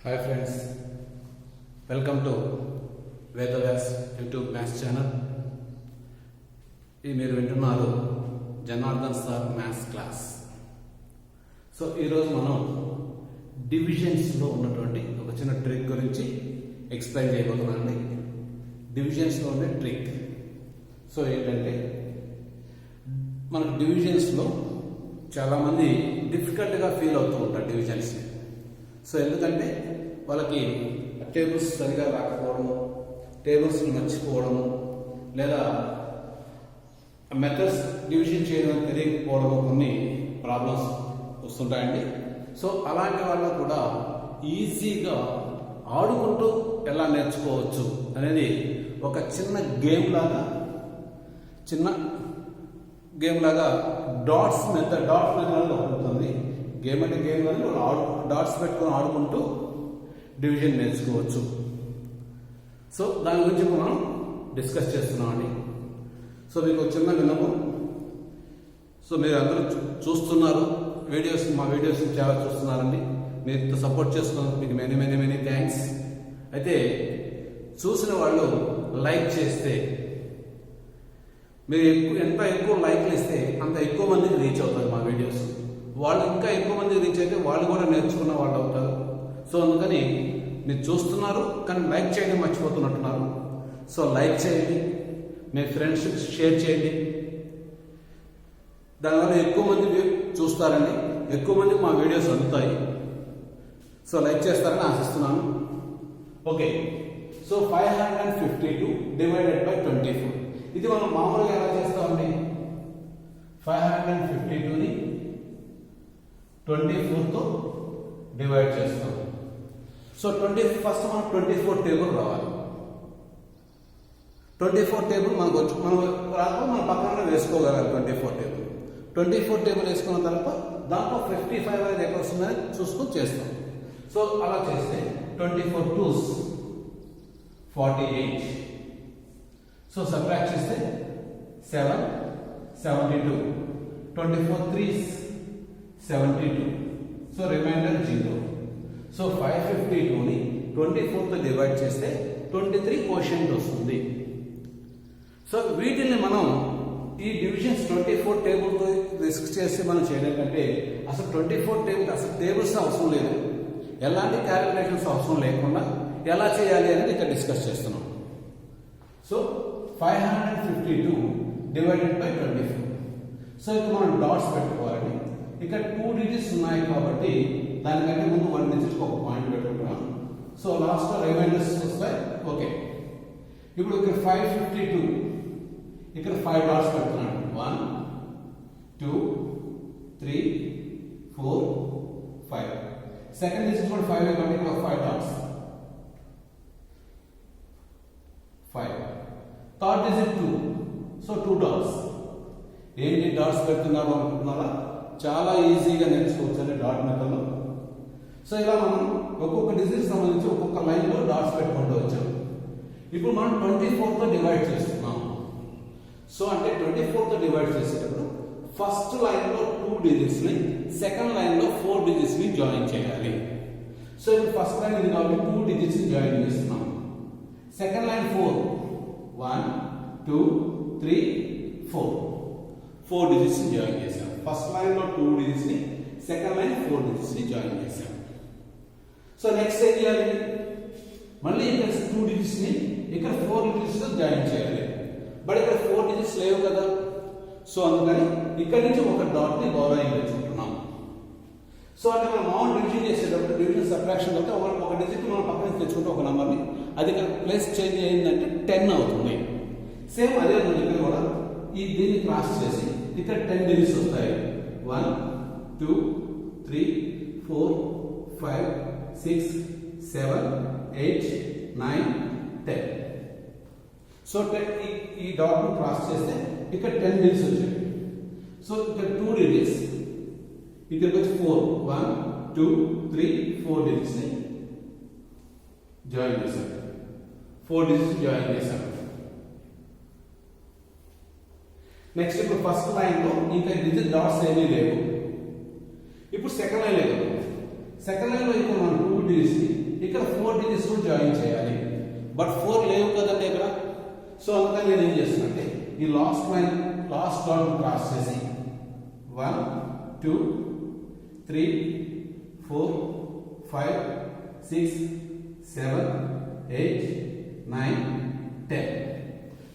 Hi friends, welcome to Vedavyas YouTube maths channel. ఇది మీరు వింటున్నారు Janardhan sir maths class. So ఈరోజు మనం డివిజన్స్లో ఉన్నటువంటి ఒక చిన్న ట్రిక్ గురించి ఎక్స్ప్లెయిన్ చేయబోతున్నానండి. డివిజన్స్లో ఉండే ట్రిక్. సో ఏంటంటే మనకు డివిజన్స్లో చాలామంది డిఫికల్ట్గా ఫీల్ అవుతూ ఉంటారు డివిజన్స్ని. సో ఎందుకంటే వాళ్ళకి టేబుల్స్ సరిగా రాకపోవడము, టేబుల్స్ని మర్చిపోవడము, లేదా మెథడ్స్ డివిజన్ చేయడం తెలియకపోవడము కొన్ని ప్రాబ్లమ్స్ వస్తుంటాయండి. సో అలాంటి వాళ్ళు కూడా ఈజీగా ఆడుకుంటూ ఎలా నేర్చుకోవచ్చు అనేది ఒక చిన్న గేమ్ లాగా డాట్స్ మెథడ్ ఉంటుంది. గేమ్ అంటే గేమ్ కానీ డాట్స్ పెట్టుకొని ఆడుకుంటూ డివిజన్ నేర్చుకోవచ్చు. సో దాని గురించి మనం డిస్కస్ చేస్తున్నామండి. సో మీకు చిన్న విన్నపం. సో మీరు అందరూ చూస్తున్నారు మా వీడియోస్ చాలా చూస్తున్నారండి. మీరు సపోర్ట్ చేస్తున్నారు, మీకు మెనీ మెనీ మెనీ థ్యాంక్స్. అయితే చూసిన వాళ్ళు లైక్ చేస్తే, మీరు ఎంత ఎక్కువ లైక్లు ఇస్తే అంత ఎక్కువ మందికి రీచ్ అవుతారు మా వీడియోస్. వాళ్ళు ఇంకా ఎక్కువ మందికి రీచ్ అయితే వాళ్ళు కూడా నేర్చుకున్న వాళ్ళు అవుతారు. సో అందుకని మీరు చూస్తున్నారు కానీ లైక్ చేయడం మర్చిపోతున్నట్టున్నారు. సో లైక్ చేయండి, మీ ఫ్రెండ్స్కి షేర్ చేయండి. దానివల్ల ఎక్కువ మంది చూస్తారండి, ఎక్కువ మందికి మా వీడియోస్ అందుతాయి. సో లైక్ చేస్తారని ఆశిస్తున్నాను. Okay, so 552 divided by 24. ఇది మనం మామూలుగా ఎలా చేస్తామండి? 552ని 24తో డివైడ్ చేస్తాం. సో ఫస్ట్ మనం 24 టేబుల్ రావాలి. 24 టేబుల్ మనకు వచ్చి మనం పక్కన వేసుకోగలగాలి. 24 టేబుల్ వేసుకున్న తర్వాత దాంట్లో 55 అనేది ఎక్కడ వస్తుందని చూసుకొని చేస్తాం. సో అలా చేస్తే 24 2s 48. సో సబ్ట్రాక్ట్ చేస్తే 7 72. 24 3s 72. So remainder 0. సో 552ని 24తో డివైడ్ చేస్తే 23 క్వోషియంట్ వస్తుంది. సో వీటిని మనం ఈ డివిజన్స్ 24 టేబుల్తో రిస్క్ చేసి మనం చేయడం కంటే అసలు 24 టేబుల్ అసలు టేబుల్స్ అవసరం లేదు, ఎలాంటి క్యాలిక్యులేషన్స్ అవసరం లేకుండా ఎలా చేయాలి అనేది ఇక్కడ డిస్కస్ చేస్తున్నాం. So 552 divided by 24. సో ఇక్కడ మనం డాట్స్ పెట్టుకోవాలండి. ఇక్కడ 2 డిజిట్స్ ఉన్నాయి కాబట్టి దానికంటే ముందు 1 డిజిట్ ఒక పాయింట్ పెట్టుకుంటున్నాం. సో లాస్ట్ రిమైండర్స్ వస్తాయి. ఓకే, ఇప్పుడు ఇక్కడ 552 ఇక్కడ 5 డాట్స్ పెడుతున్నాను. 1 2 3 4 5. సెకండ్ డిజిట్ కూడా 5 కాబట్టి ఇక్కడ 5 dots 5. Third digit 2. So 2 dots. ఏంటి డాట్స్ పెడుతున్నారు అనుకుంటున్నారా? చాలా ఈజీగా నేర్చుకోవచ్చు అండి డాట్ మెథడ్లో. సో ఇలా మనం ఒక్కొక్క డిజిట్ సంబంధించి ఒక్కొక్క లైన్లో డాట్స్ పెట్టుకుంటూ వచ్చాం. ఇప్పుడు మనం 24తో డివైడ్ చేస్తున్నాం. సో అంటే 24తో డివైడ్ చేసేటప్పుడు ఫస్ట్ లైన్లో 2 డిజిట్స్ని, సెకండ్ లైన్లో 4 డిజిట్స్ని జాయిన్ చేయాలి. సో ఇప్పుడు ఫస్ట్ లైన్ ఇది కాబట్టి 2 డిజిట్స్ని జాయిన్ చేస్తున్నాం. సెకండ్ లైన్ 4 1 2 3 4 డిజిట్స్ని జాయిన్ చేసాం. ఫస్ట్ లైన్లో 2 డిజిట్స్ని, సెకండ్ లైన్ 4 డిజిట్స్ని జాయిన్ చేసాం. సో నెక్స్ట్ ఏం చేయాలి? మళ్ళీ ఇక్కడ 2 డిజిట్స్ని ఇక్కడ 4 డిజిట్స్తో జాయిన్ చేయాలి. బట్ ఇక్కడ 4 డిజిట్స్ లేవు కదా. సో అందుకని ఇక్కడ నుంచి ఒక డాట్ని బోరోయింగ్ తెచ్చుకుంటున్నాం. సో అంటే మనం మామూలు డివిజన్ చేసేటప్పుడు డివిజన్ సబ్ట్రాక్షన్ అయితే ఒక డిజిట్ మనం పక్కన తెచ్చుకుంటే ఒక నెంబర్ని, అది ఇక్కడ ప్లేస్ చేంజ్ అయిందంటే 10 అవుతుంది. సేమ్ అదే ఇక్కడ కూడా దీన్ని క్రాస్ చేసి ఇక్కడ 10 డిజిట్స్ వస్తాయి. 1 2 3 4 5 6 7 8 9 10. సో ఈ డాట్ ను క్రాస్ చేస్తే ఇక్కడ 10 డిజిట్స్ వచ్చాయి. సో ఇక్కడ 2 డిజిట్స్, ఇక్కడికి వచ్చి 4 1 2 3 4 డిజిట్స్ ని జాయిన్ చేశారు. 4 డిజిట్స్ జాయిన్ చేశారు. నెక్స్ట్ ఇప్పుడు ఫస్ట్ లైన్ లో ఇంకా డిజిట్ డాట్స్ ఏమీ లేవు. ఇప్పుడు సెకండ్ లైన్ లేదు. సెకండ్ లైన్ లో ఇక్కడ మనం 2 డిజిట్స్ ని ఇక్కడ 4 డిజిట్స్ కూడా జాయిన్ చేయాలి. బట్ 4 లేవు కదండి ఇక్కడ. సో అందుకని నేను ఏం చేస్తున్నా ఈ లాస్ట్ డాట్ క్రాస్ చేసి 1 2 3 4 5 6 7 8 9 10.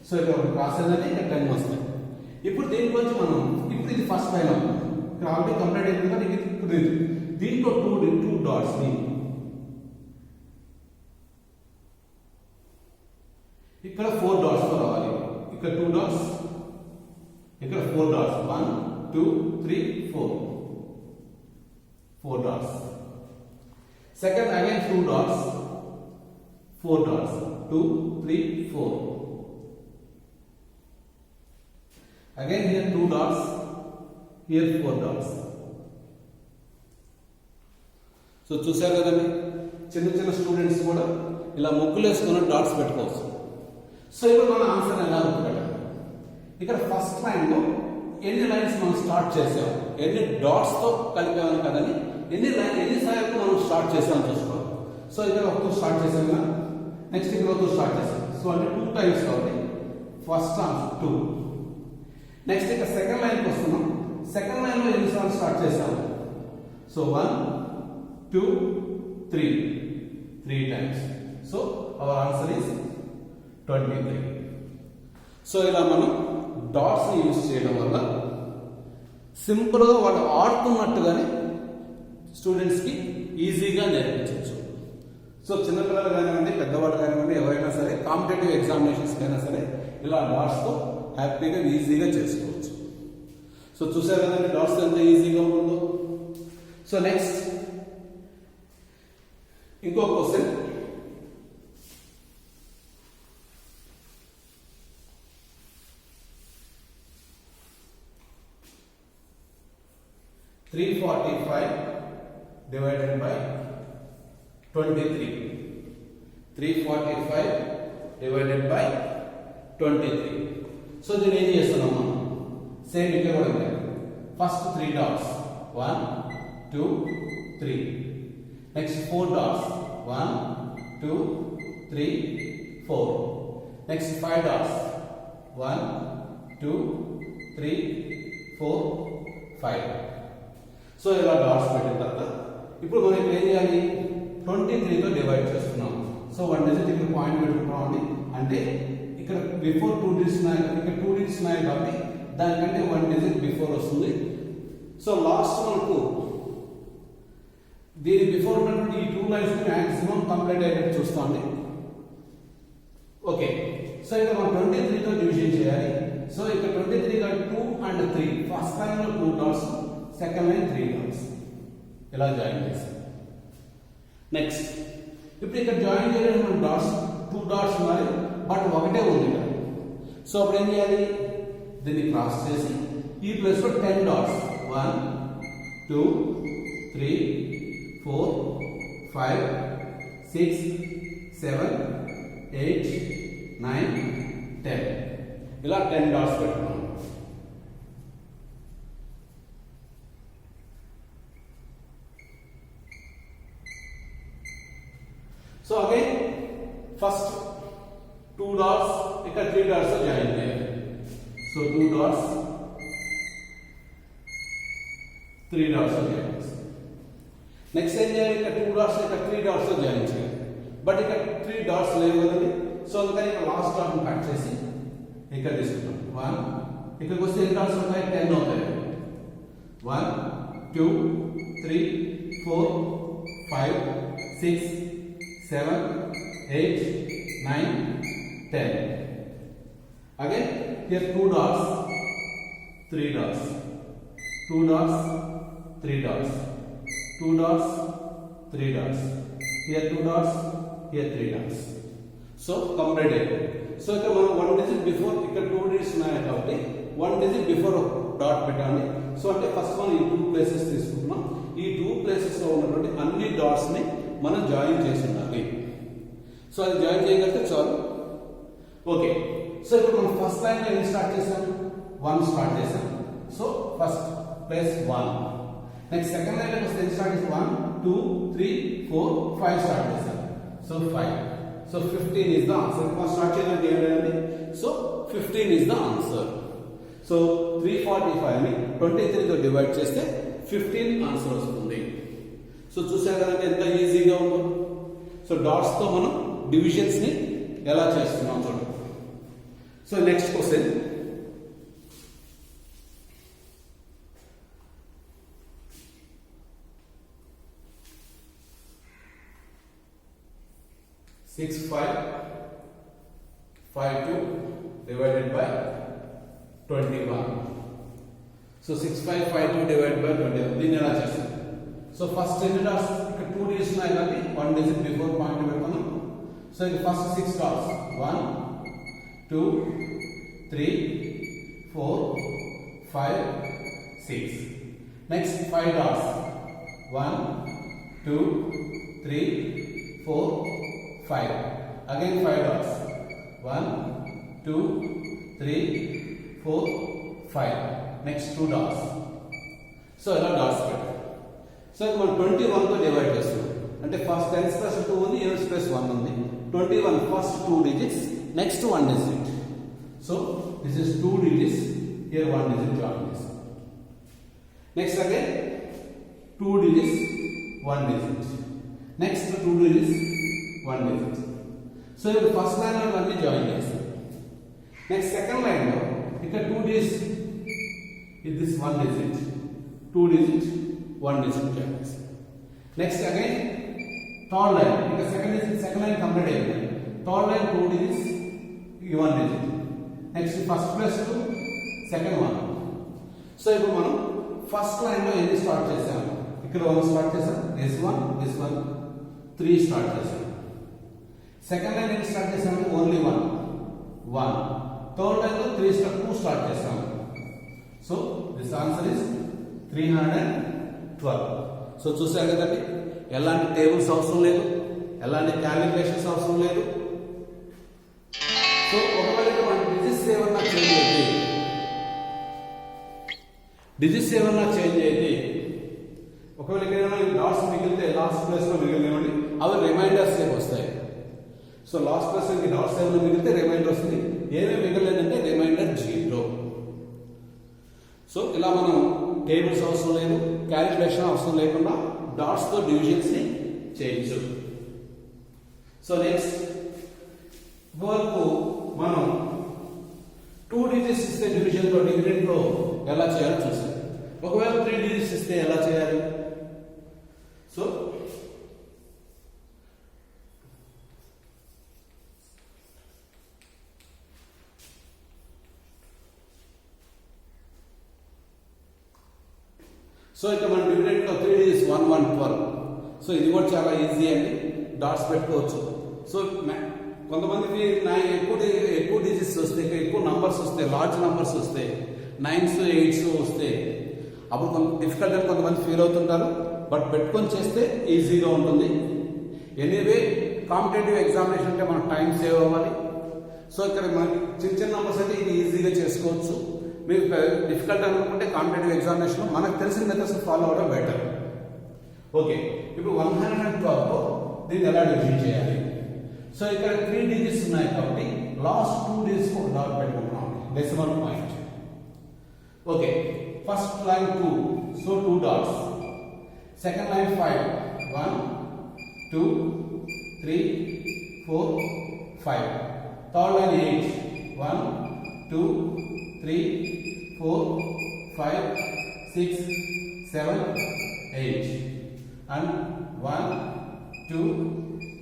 సో ఇక్కడ ఒక క్రాస్ అయిందంటే ఇక్కడ 10 వస్తాయి. ఇప్పుడు దీంట్లోంచి మనం ఇప్పుడు ఇది ఫస్ట్ లైన్ అవుతుంది. ఇక్కడ ఆల్రెడీ కంప్లీట్ అయింది కాబట్టి ఇప్పుడు దీంట్లో టూ డాట్స్ ని ఇక్కడ 4 డాట్స్ తో రావాలి. ఇక్కడ 2 డాట్స్, ఇక్కడ 4 dots 1 2 3 4 dots. Second again 2 dots 4 dots 2 3 4. Again here 2 dots, here 4 dots. So చూసారు కదండి, చిన్న స్టూడెంట్స్ కూడా ఇలా ముగ్గులు వేసుకున్న డాట్స్ పెట్టుకోవచ్చు. సో ఇప్పుడు మన ఆన్సర్ ఎలా పెట్టాలి? ఇక్కడ ఫస్ట్ లైన్ లో ఎన్ని లైన్స్ మనం స్టార్ట్ చేసాం, ఎన్ని డాట్స్ తో కలిపామని కదని ఎన్ని సార్లు మనం స్టార్ట్ చేసామని చూసుకోవాలి. సో ఇక్కడ ఒక 2 స్టార్ట్ చేసాం కదా, నెక్స్ట్ ఇక్కడ ఒక 2 స్టార్ట్ చేసాం. సో అంటే 2 టైమ్స్ కాబట్టి ఫస్ట్ ఆన్సర్ 2. నెక్స్ట్ ఇక్కడ సెకండ్ లైన్కి వస్తున్నాం. సెకండ్ లైన్ లో ఎన్నిసార్లు స్టార్ట్ చేసాము? So 1 2 3 times. So our answer is 23. So ఇలా మనం డాట్స్ ని యూజ్ చేయడం వల్ల సింపుల్ గా వాళ్ళు ఆడుతున్నట్టుగానే స్టూడెంట్స్ కి ఈజీగా నేర్పించవచ్చు. సో చిన్నపిల్లలు కానివ్వండి, పెద్దవాళ్ళు కానివ్వండి, ఎవరైనా సరే కాంపిటేటివ్ ఎగ్జామినేషన్స్ కైనా సరే ఇలా డాట్స్ తో హ్యాపీగా ఈజీగా చేసుకోవచ్చు. సో చూసారు కదండి డాట్స్ ఎంత ఈజీగా ఉంటుందో. సో నెక్స్ట్ ఇంకో question. (345) divided by 23. 345 divided by 23. So దీన్ని ఏం చేస్తున్నాము? సేమ్ ఇక్కడ కూడా ఉంది. First 3 dots 1 2 3. Next 4 dots 1 2 3 4. Next 5 dots 1 2 3 4 5. So ఇలా డాట్స్ పెట్టిన తర్వాత ఇప్పుడు మనం ఇక్కడ ఏం చేయాలి? 23 తో డివైడ్ చేస్తున్నాం. సో 1 డిజిట్ ఇక్కడ పాయింట్ పెట్టుకుంటామండి. అంటే ఇక్కడ బిఫోర్ 2 డిజిట్స్ ఉన్నాయి, ఇక్కడ 2 డిజిట్స్ ఉన్నాయి కాబట్టి దానికంటే 1 డిజిట్ బిఫోర్ వస్తుంది. సో లాస్ట్ మనకు దీని బిఫోర్ ఉన్నటువంటి ఈ 2 లైన్స్ మాక్సిమం కంప్లీట్ అయ్యేటట్టు చూస్తామండి. ఓకే, సో ఇక్కడ మనం 23 తో డివిజన్ చేయాలి. సో ఇక్కడ 23 గా 2 and 3, ఫస్ట్ లైన్ లో 2 డాట్స్, సెకండ్ లైన్ 3 డాట్స్ ఇలా జాయిన్ చేస్తాం. నెక్స్ట్ ఇప్పుడు ఇక్కడ జాయిన్ చేయడానికి మన డాట్స్ 2 డాట్స్ ఉన్నాయి, బట్ ఒకటే ఉంది ఇక్కడ. సో అప్పుడు ఏం చేయాలి? దీన్ని క్రాస్ చేసి ఈ ప్లేస్ లో 10 డాట్స్ 1 2 3 4 5 6 7 8 9 10 ఇలా 10 డాట్స్ పెట్టుకున్నాం. సో అగైన్ ఫస్ట్ 2 డాట్స్ ఇక్కడ 3 డాట్స్ జాయిన్ చేయాలి. సో 2 డాట్స్ 3 డాట్స్ జాయిన్ చేయాలి. నెక్స్ట్ ఏం చేయాలి? ఇక్కడ 2 డాట్స్ ఇక్కడ 3 డాట్స్ జాయిన్ చేయాలి. బట్ ఇక్కడ 3 డాట్స్ లేవు కదండి. సో అందుకని ఇక్కడ లాస్ట్ డాట్ కట్ చేసి ఇక్కడ తీసుకుంటాం. 1 ఇక్కడికి వస్తే ఎన్ని డాట్స్ ఉంటాయి? 10 అవుతాయి. 1 2 3 4 5 6 7 8 9 10. Again here 2 dots 3 dots, 2 dots 3 dots, 2 dots 3 dots, here 2 dots, here 3 dots. So completed. So ఇక్కడ మనం 1 digit before ఇక్కడ 2 digits ఉన్నాయి కాబట్టి 1 digit before డాట్ పెట్టాలి. సో అంటే ఫస్ట్ మనం ఈ 2 ప్లేసెస్ తీసుకుంటున్నాం. ఈ 2 ప్లేసెస్ లో ఉన్నటువంటి అన్ని డాట్స్ ని మనం జాయిన్ చేసి ఉండాలి. సో అది జాయిన్ చేయగలిగితే చాలు. ఓకే, సో ఇప్పుడు మనం ఫస్ట్ లైన్ లో ఏం స్టార్ట్ చేసాం? 1 స్టార్ట్ చేసాం. So first place 1. Next second line లో వస్తే స్టార్ట్ చేసి 1 2 3 4 5 స్టార్ట్ చేశారు so 5 so 15 is the answer మనం స్టార్ట్ చేయడానికి ఏం లేదండి so 15 is the answer so 345 ని 23 తో డివైడ్ చేస్తే 15 ఆన్సర్ వస్తుంది సో చూసారు కదండి ఎంత ఈజీగా ఉందో సో డాట్స్ తో మనం డివిజన్స్ ని ఎలా చేస్తున్నాం చూడండి so next question Six five 2 divided by 21. So 6552 divided by 21. దీన్ని ఎలా చేస్తాం సో ఫస్ట్ ఎన్ని డాట్స్ ఇక్కడ 2 డిజిట్స్ ఉన్నాయి కాబట్టి 1 డిజిట్ బిఫోర్ పాయింట్ పెట్టుకున్నాం సో ఇది first 6 dots 1 2 3 4 5 6 next 5 dots 1 2 3 4 5 again 5 dots 1 2 3 4 5 next 2 dots so ఇలా డాట్స్ పెట్టాలి సో మనం 21 తో డివైడ్ చేస్తున్నాం అంటే ఫస్ట్ 10 ప్లస్ 2 ఉంది 7 ప్లస్ 1 ఉంది 21 first 2 digits next 1 digit so this is 2 digits here 1 digit join this next again 2 digits 1 digit next 2 digits 1 digit. So if the first line of only join this. Next second line now, if 2 digits is this 1 digit, 2 digit, 1 digit join this. Next again, third line, if the second line complete, third line 2 digits, 1 digit. Next first plus 2, second one. So if we first line no any start chesam, ikkada 1 start chesam, this one, 3 start chesam. Second line in start chesam only 1 third line lo 3 start 2 start chesam so this answer is 312 so చూసారు కదండి ఎలాంటి tables అవసరం లేదు ఎలాంటి calculations అవసరం లేదు so ఒకవేళ మన డిజిట్స్ ఏమన్నా చేంజ్ అయితే ఒకవేళ ఏమైనా డాట్స్ మిగిలితే లాస్ట్ ప్లేస్ లో మిగిలినవి అవి రిమైండర్స్ వస్తాయి సో లాస్ట్ ప్లస్ కి డాట్స్ ఏమైనా మిగిలితే రిమైండర్ వస్తుంది ఏమేమి మిగలలేదంటే రిమైండర్ 0 సో ఇలా మనం టేబుల్స్ అవసరం లేదు క్యాలిక్యులేషన్ అవసరం లేకుండా డాట్స్ తో డివిజన్స్ ని చేయొచ్చు సో నెక్స్ట్ వరకు మనం 2 డిజిట్స్ ఇస్తే డివిజన్ లో డివిడెండ్ లో ఎలా చేయాలో చూసాం ఒకవేళ 3 డిజిట్స్ ఇస్తే ఎలా చేయాలి సో సో ఇక్కడ మన డివిడెండ్ లో 3 డిజిట్స్ 1 1 12 సో ఇది కూడా చాలా ఈజీ అండి డాట్స్ పెట్టుకోవచ్చు సో కొంతమందికి ఎక్కువ డిజిట్స్ వస్తే ఎక్కువ నంబర్స్ వస్తే లార్జ్ నంబర్స్ వస్తే 9s 8s వస్తే అప్పుడు కొంత డిఫికల్ట్ అని కొంతమంది ఫీల్ అవుతుంటారు బట్ పెట్టుకొని చేస్తే ఈజీగా ఉంటుంది ఎనీవే కాంపిటేటివ్ ఎగ్జామినేషన్ అంటే మన టైం సేవ్ అవ్వాలి సో ఇక్కడ మనకి చిన్న నంబర్స్ అయితే ఇది ఈజీగా చేసుకోవచ్చు మీకు డిఫికల్ట్ అనుకుంటే కాంపిటేటివ్ ఎగ్జామినేషన్ మనకు తెలిసిన మెథడ్స్ ఫాలో అవడం బెటర్ ఓకే ఇప్పుడు 112 తో దీన్ని ఎలా డివిజన్ చేయాలి సో ఇక్కడ 3 డిజిట్స్ ఉన్నాయి కాబట్టి లాస్ట్ 2 డిజిట్స్ ఒక డాట్ పెట్టుకుంటున్నాం decimal point okay first line 2 so 2 dots second line 5 1 2 3 4 5 third line 8 1 2 3 4 5 6 7 8 and 1 2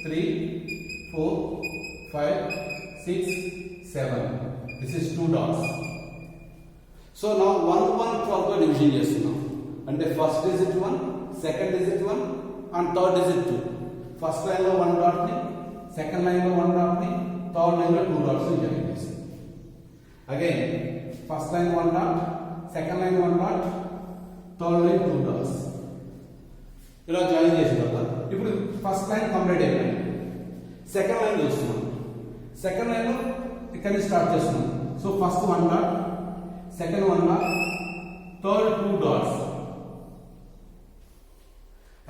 3 4 5 6 7 this is 2 dots so now 1 1 12 తో డివిజన్ చేస్తున్నాం అంటే first digit 1 second digit 1 and third digit 2 first line లో 1 dot ని second line లో 1 dot ని third line లో 2 dots ని join చేస్తాం again first line 1 dot second line 1 dot third line 2 dots ఇలా జాయిన్ చేసిన తర్వాత ఇప్పుడు ఫస్ట్ లైన్ కంప్లీట్ అయిపోయింది సెకండ్ లైన్ చూస్తున్నాం సెకండ్ లైన్ లో ఇక్కడ నుంచి స్టార్ట్ చేస్తున్నాం so first 1 dot second 1 dot third 2 dots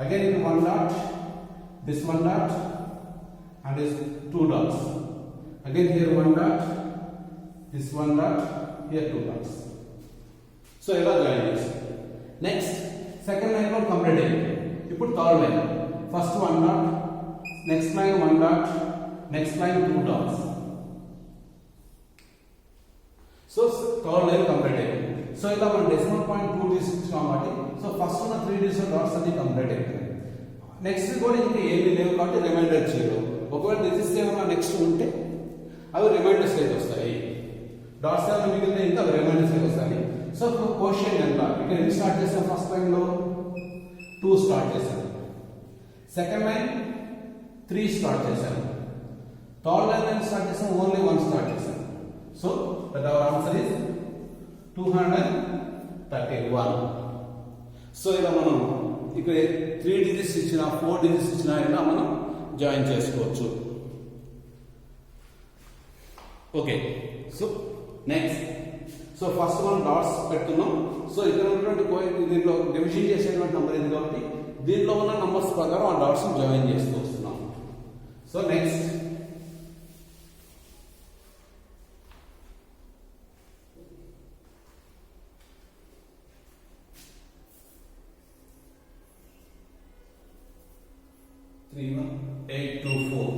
again 1 dot this one dot and this two dots. Again here one dot, this one dot, here two dots. So ఇలా join చేస్తాం. Next second line లో complete అయింది. ఇప్పుడు third line first one dot, next line one dot, next line two dots. So third line complete అయింది. So ఇలా మనం decimal point 2 తీసుకున్నాం కాబట్టి సో ఫస్ట్ ఉన్న 3 డిజిటల్ డాట్స్ అన్ని కంప్లీట్ అయిపోయాయి. నెక్స్ట్ కూడా ఇంకా ఏమీ లేవు కాబట్టి రిమైండర్ జీరో. ఒకవేళ డిజిట్స్ ఏమైనా నెక్స్ట్ ఉంటే అవి రిమైండర్స్ అయితే వస్తాయి. డాట్స్ ఏమైనా మిగిలితే ఇంకా అవి రిమైండర్స్ అయితే వస్తాయి. సో ఇప్పుడు క్వశ్చన్ ఎంత ఇక్కడ ఎన్ని స్టార్ట్ చేసాం? ఫస్ట్ లైన్ లో 2 స్టార్ట్ చేశాను, సెకండ్ లైన్ 3 స్టార్ట్ చేశాను, థర్డ్ లైన్ స్టార్ట్ చేసాం ఓన్లీ 1 స్టార్ట్ చేశాను. So that our answer is 231. So ఇలా మనం ఇక్కడ 3 డిజిట్స్ ఇచ్చినా 4 డిజిట్స్ ఇచ్చినా ఇలా మనం జాయిన్ చేసుకోవచ్చు. Okay, so next so first మనం డాట్స్ పెడుతున్నాం. సో ఇక్కడ ఉన్నటువంటి దీంట్లో డివిజన్ చేసేటువంటి నంబర్ ఇది కాబట్టి దీంట్లో ఉన్న నంబర్స్ ప్రకారం ఆ డాట్స్ జాయిన్ చేస్తూ వస్తున్నాం. So next three 8 2 4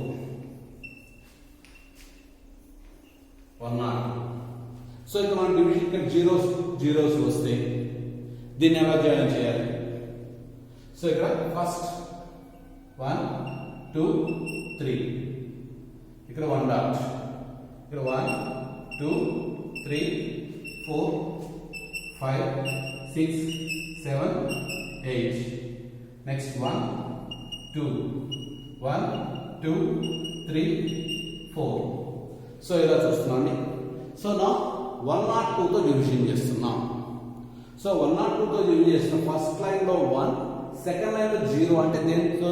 1. సో ఇక్కడ మనం డివిజన్ ఇక్కడ జీరోస్ వస్తాయి. దీన్ని ఎలా జాయిన్ చేయాలి? సో ఇక్కడ ఫస్ట్ 1 2 3, ఇక్కడ 1 డాట్, ఇక్కడ 1 2 3 4 5 6 7 8, నెక్స్ట్ 1 2 1 2 3 4. సో ఇలా చూస్తున్నాండి. సో నా 102 తో డివిజన్ చేస్తున్నాం. సో 102 తో డివిజన్ చేస్తున్నాం. ఫస్ట్ లైన్ లో 1, సెకండ్ లైన్ లో 0 అంటే దేంతో